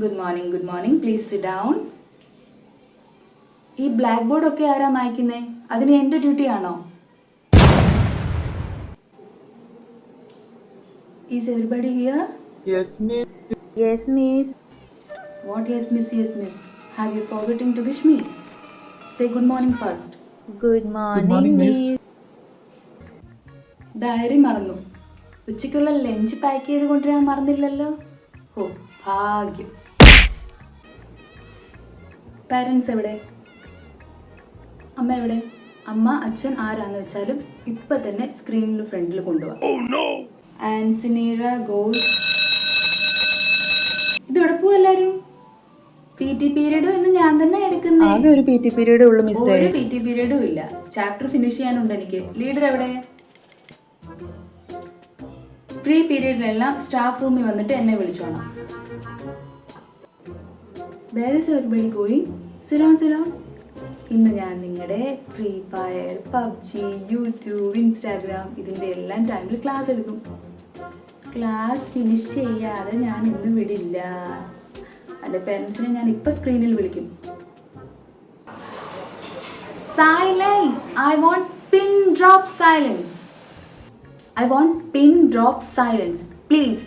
Good morning, good morning. Please sit down. ഈ black board ഒക്കെ ആരാ മായ്ക്കുന്നേ? അതിന് എൻ്റെ ഡ്യൂട്ടി ആണോ? Is everybody here? Yes, miss. Yes, miss. What yes miss, yes miss? Have you forgotten to wish me? Say good morning first. Good morning, morning, miss. miss. Diary മറന്നു. ഉച്ചയ്ക്കുള്ള lunch pack ചെയ്ത് കൊണ്ടുവരാൻ മറന്നില്ലല്ലോ. ഓ ഭാഗ്യം. Parents എവിടെ? അമ്മ എവിടെ? അമ്മ അച്ഛൻ ആരാന്ന് വെച്ചാലും ഇപ്പൊ തന്നെ സ്ക്രീനിന് ഫ്രണ്ടിൽ കൊണ്ടുപോവാ. ആൻസിനീറ ഗോസ്. ഇതെവിടെ പോവാ എല്ലാരും? PT പീരീഡും ഇന്ന് ഞാൻ തന്നെ എടുക്കുന്നേ. ആകെ ഒരു PT പീരീഡ് ഉള്ളു മിസ്. ഒരു PT പീരീഡും ഇല്ല. ചാപ്റ്റർ ഫിനിഷ് ചെയ്യാനുണ്ട് എനിക്ക്. ലീഡർ എവിടെ? ഫ്രീ പീരീഡിലെല്ലാം സ്റ്റാഫ് റൂമിൽ വന്നിട്ട് എന്നെ വിളിച്ചോണം. Where is everybody going? Sit down, sit down. ഇന്ന് ഞാൻ നിങ്ങളുടെ free fire, PUBG, YouTube, Instagram ഇതിൻ്റെ എല്ലാം ടൈമിൽ ക്ലാസ് എടുക്കും. ക്ലാസ് ഫിനിഷ് ചെയ്യാതെ ഞാൻ ഇന്ന് വിടില്ല. അല്ലെ പേരൻസിനെ ഞാൻ ഇപ്പം സ്ക്രീനിൽ വിളിക്കും. Silence. I want pin drop silence. I want pin drop silence, please.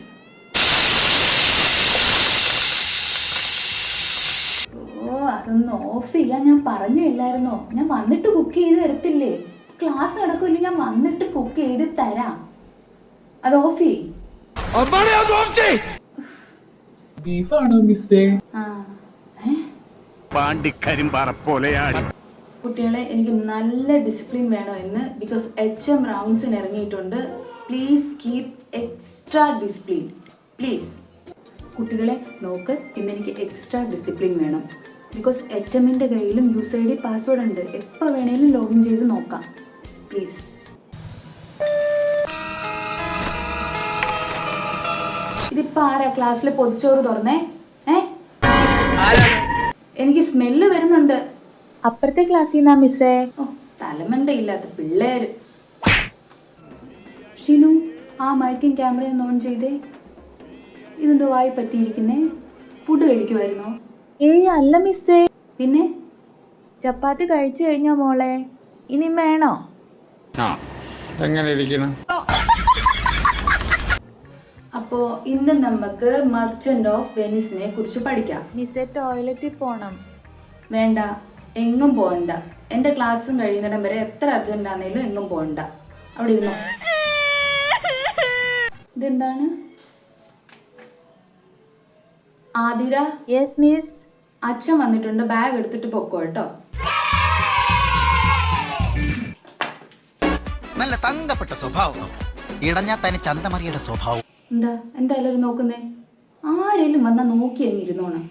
അതൊന്ന് ഓഫ് ചെയ്യാൻ ഞാൻ പറഞ്ഞില്ലായിരുന്നോ? ഞാൻ വന്നിട്ട് കുക്ക് ചെയ്ത് തരത്തില്ലേ? ക്ലാസ് നടക്കില്ല, ഞാൻ വന്നിട്ട് കുക്ക് ചെയ്ത് തരാം. അത് ഓഫ് ചെയ്. ബീഫാണോ മിസ്സേ? കുട്ടികളെ, എനിക്ക് നല്ല ഡിസിപ്ലിൻ വേണോ എന്ന്, ബിക്കോസ് HM റൗണ്ട്സിന് ഇറങ്ങിയിട്ടുണ്ട്. Please keep extra discipline please. കുട്ടികളെ നോക്ക്, ഇന്ന് എനിക്ക് എക്സ്ട്രാ ഡിസിപ്ലിൻ വേണം. ബിക്കോസ് HMൻ്റെ കയ്യിലും USAID പാസ്വേഡ് ഉണ്ട്. എപ്പോൾ വേണേലും ലോഗിൻ ചെയ്ത് നോക്കാം. പ്ലീസ്. ഇതിപ്പോൾ ആരാ ക്ലാസ്സിൽ പൊതിച്ചോറ് തുറന്നേ? എനിക്ക് സ്മെല്ല് വരുന്നുണ്ട്. അപ്പുറത്തെ ക്ലാസ്സിൽ നിന്നാ മിസ്സേ. ഓ, തലമണ്ട ഇല്ലാത്ത പിള്ളേര്. ഷിനു, ആ മൈക്കും ക്യാമറയും ഓൺ ചെയ്തേ. ഇതെന്തോ വായി പറ്റിയിരിക്കുന്നേ? ഫുഡ് കഴിക്കുമായിരുന്നോ? ഏയ് അല്ല മിസ്സേ. പിന്നെ ചപ്പാത്തി കഴിച്ചു കഴിഞ്ഞോ മോളെ? ഇനി വേണോ? എങ്ങനെ ഇരിക്കണം? അപ്പോ ഇന്ന് നമുക്ക് മർച്ചന്റ് ഓഫ് വെനീസിനെ കുറിച്ച് പഠിക്കാം. മിസ്സേ ടോയ്ലറ്റിൽ പോണം. വേണ്ട, എങ്ങും പോകണ്ട. എൻ്റെ ക്ലാസ്സും കഴിയുന്നിടം വരെ എത്ര അർജന്റ് ആണെങ്കിലും എങ്ങും പോകണ്ട. അവിടെ ഇരുന്നോ. ഇതെന്താണ്? ആതിര. Yes miss. അച്ഛൻ വന്നിട്ടുണ്ട്, ബാഗ് എടുത്തിട്ട് പൊക്കോ കേട്ടോ. നല്ല തങ്കപ്പെട്ട സ്വഭാവം, ഇടഞ്ഞാ തന്നെ ചന്തമറിയുടെ സ്വഭാവം. എന്താ എല്ലാവരും നോക്കുന്നേ? ആരെങ്കിലും വന്നാ നോക്കി അങ്ങ് ഇരുന്നോണം.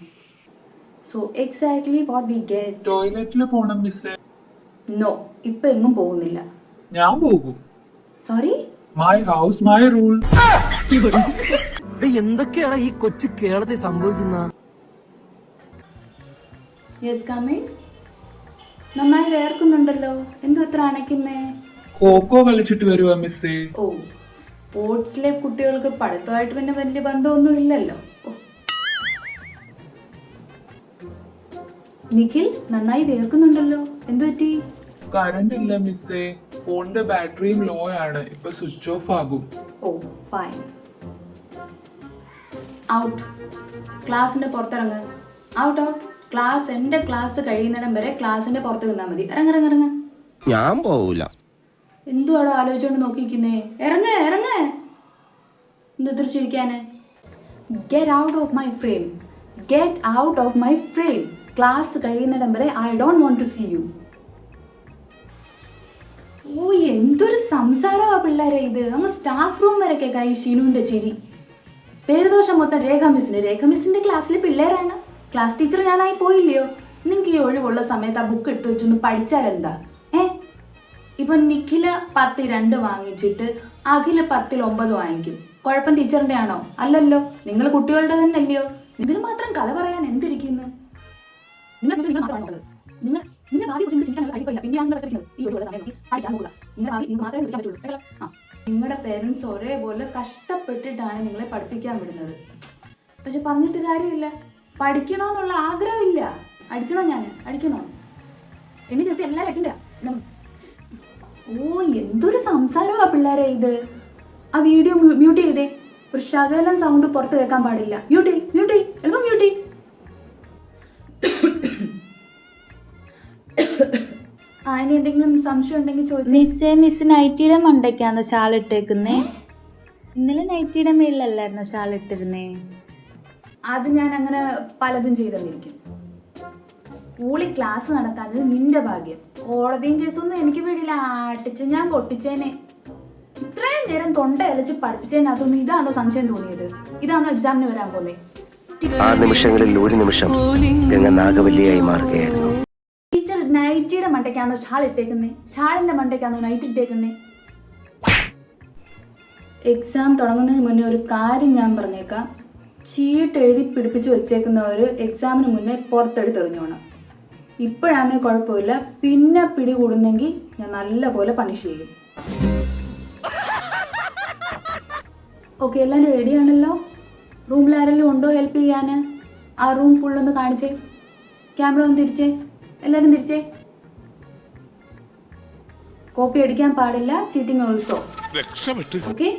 So exactly what we get. ടോയ്ലറ്റിൽ പോണം മിസ്സേ. No, ഇപ്പൊ എങ്ങും പോകുന്നില്ല. ഞാൻ പോകും. Sorry. My house my rule. എന്തൊക്കെയാണ് ഈ കൊച്ചു കേരളത്തിൽ സംഭവിക്കുന്ന? Yes coming. നന്നായി വേർക്കുന്നുണ്ടല്ലോ. എന്തോ ഇത്ര അണയ്ക്കുന്നേ? കോക്കോ കളിച്ചിട്ട് വരുവാ മിസ്സേ. ഓ, സ്പോർട്സിലെ കുട്ടികൾക്ക് പഠിത്തമായിട്ട് പിന്നെ വലിയ ബന്ധമൊന്നും ഇല്ലല്ലോ. നിഖിൽ, നന്നായി വേർക്കുന്നുണ്ടല്ലോ. എന്തു പറ്റി? കറണ്ട് ഇല്ല മിസ്സേ. ഫോണിന്റെ ബാറ്ററിയും ലോ ആണ്. ഇപ്പൊ സ്വിച്ച് ഓഫ് ആകും. Oh fine. ഔട്ട്. ക്ലാസിന്റെ പുറത്തിറങ്ങ്. Out out. ക്ലാസ്, എന്റെ ക്ലാസ് കഴിയുന്നിടം വരെ ക്ലാസിന്റെ പുറത്ത് നിന്നാ മതി. ഇറങ്ങ. ഞാൻ പോവൂല. എന്തുവാടോ ആലോചിച്ചോണ്ട് നോക്കിക്കുന്നേ? ഇറങ്ങ. എന്ത് ചിരിക്കാന്? Get out of my frame. Get out of my frame. Class കഴിയുന്നിടം വരെ I don't want to see you. ഓ, എന്തൊരു സംസാരമാ പിള്ളേരെ ഇത്. അങ്ങ് സ്റ്റാഫ് റൂം വരെ കേൾക്കാം ഈ ഷിനുവിന്റെ ചിരി. പേരുദോഷം മൊത്തം രേഖ മിസ്സിന്. രേഖ മിസ്സിന്റെ ക്ലാസ്സിലെ പിള്ളേരാണ്. ക്ലാസ് ടീച്ചർ ഞാനായി പോയില്ലയോ? നിങ്ങൾക്ക് ഈ ഒഴിവുള്ള സമയത്ത് ആ ബുക്ക് എടുത്ത് വെച്ചൊന്ന് പഠിച്ചാലെന്താ? ഇപ്പൊ നിഖില് 10-2 വാങ്ങിച്ചിട്ട് അഖില് 10-9 വാങ്ങിക്കും. കുഴപ്പം ടീച്ചറിന്റെ ആണോ? അല്ലല്ലോ, നിങ്ങൾ കുട്ടികളുടെ തന്നെ അല്ലയോ? ഇതിന് മാത്രം കഥ പറയാൻ എന്തിരിക്കുന്നു? നിങ്ങളുടെ ഭാവി ചിന്തിക്കാനുള്ള കഴിവില്ല. പിന്നെയാണ് ഈ ഒഴിവുള്ള സമയം നോക്കി പഠിക്കാൻ പോകുക. നിങ്ങളുടെ ഭാവി നിങ്ങൾക്ക് മാത്രമേ നിൽക്കാൻ പറ്റുള്ളൂ കേട്ടോ. നിങ്ങളുടെ പേരൻസ് ഒരേപോലെ കഷ്ടപ്പെട്ടിട്ടാണ് നിങ്ങളെ പഠിപ്പിക്കാൻ വിടുന്നത്. പക്ഷെ പറഞ്ഞിട്ട് കാര്യമില്ല. പഠിക്കണമെന്നുള്ള ആഗ്രഹമില്ല. അടിക്കണോ ഞാൻ? അടിക്കണോ? എന്നെ ചെറുത്ത് എല്ലാവരും അടിക്കണ്ട. ഓ, എന്തൊരു സംസാരമാ പിള്ളേരെ ഇത്. ആ വീഡിയോ മ്യൂട്ട് ചെയ്തേ. ഒരു ശകലം സൗണ്ട് പുറത്ത് കേൾക്കാൻ പാടില്ല. മ്യൂട്ട് എളുപ്പം മ്യൂട്ട്. ആ, ഇനി എന്തെങ്കിലും സംശയം ഉണ്ടെങ്കിൽ ചോദിച്ചു. മിസ്സേ, മിസ് നൈറ്റിയുടെ മണ്ടയ്ക്കാണോ ഷാൾ ഇട്ടേക്കുന്നേ? ഇന്നലെ നൈറ്റിയുടെ മേളിലല്ലായിരുന്നോ ഷാൾ ഇട്ടിരുന്നേ? അത് ഞാൻ അങ്ങനെ പലതും ചെയ്തെന്നിരിക്കും. സ്കൂളിൽ ക്ലാസ് നടക്കാഞ്ഞത് നിന്റെ ഭാഗ്യം. കോടതിയും കേസൊന്നും എനിക്ക് പേടിയില്ല. ആട്ടിച്ച് ഞാൻ പൊട്ടിച്ചേനെ. ഇത്രയും നേരം തൊണ്ട അലച്ച് പഠിപ്പിച്ചേനെ. അതൊന്നും ഇതാണോ സംശയം തോന്നിയത്? ഇതാണോ എക്സാമിന് വരാൻ പോന്നെ? ആ നിമിഷങ്ങളിൽ ഒരു നിമിഷം ഗംഗ നാഗവല്ലിയായി മാറുകയായിരുന്നു. ടീച്ചർ നൈറ്റിയുടെ മണ്ടയ്ക്കാണോ ഷാൾ ഇട്ടേക്കുന്നേ? ഷാളിന്റെ മണ്ടയ്ക്കാണോ നൈറ്റ് ഇട്ടേക്കുന്നേ? എക്സാം തുടങ്ങുന്നതിന് മുന്നേ ഒരു കാര്യം ഞാൻ പറഞ്ഞേക്കാം. ചീട്ട് എഴുതി പിടിപ്പിച്ച് വെച്ചേക്കുന്നവർ എക്സാമിന് മുന്നേ പുറത്തെടുത്തെറിഞ്ഞോണം. ഇപ്പോഴാണെങ്കിൽ കുഴപ്പമില്ല, പിന്നെ പിടികൂടുന്നെങ്കിൽ ഞാൻ നല്ലപോലെ പണിഷ് ചെയ്യും. ഓക്കെ, എല്ലാവരും റെഡിയാണല്ലോ? റൂമിൽ ആരെങ്കിലും ഉണ്ടോ ഹെൽപ്പ് ചെയ്യാൻ? ആ റൂം ഫുള്ളൊന്ന് കാണിച്ചേ. ക്യാമറ ഒന്ന് തിരിച്ചേ. എല്ലാവരും തിരിച്ചേ. കോപ്പി അടിക്കാൻ പാടില്ല. Cheating also. ഓക്കെ.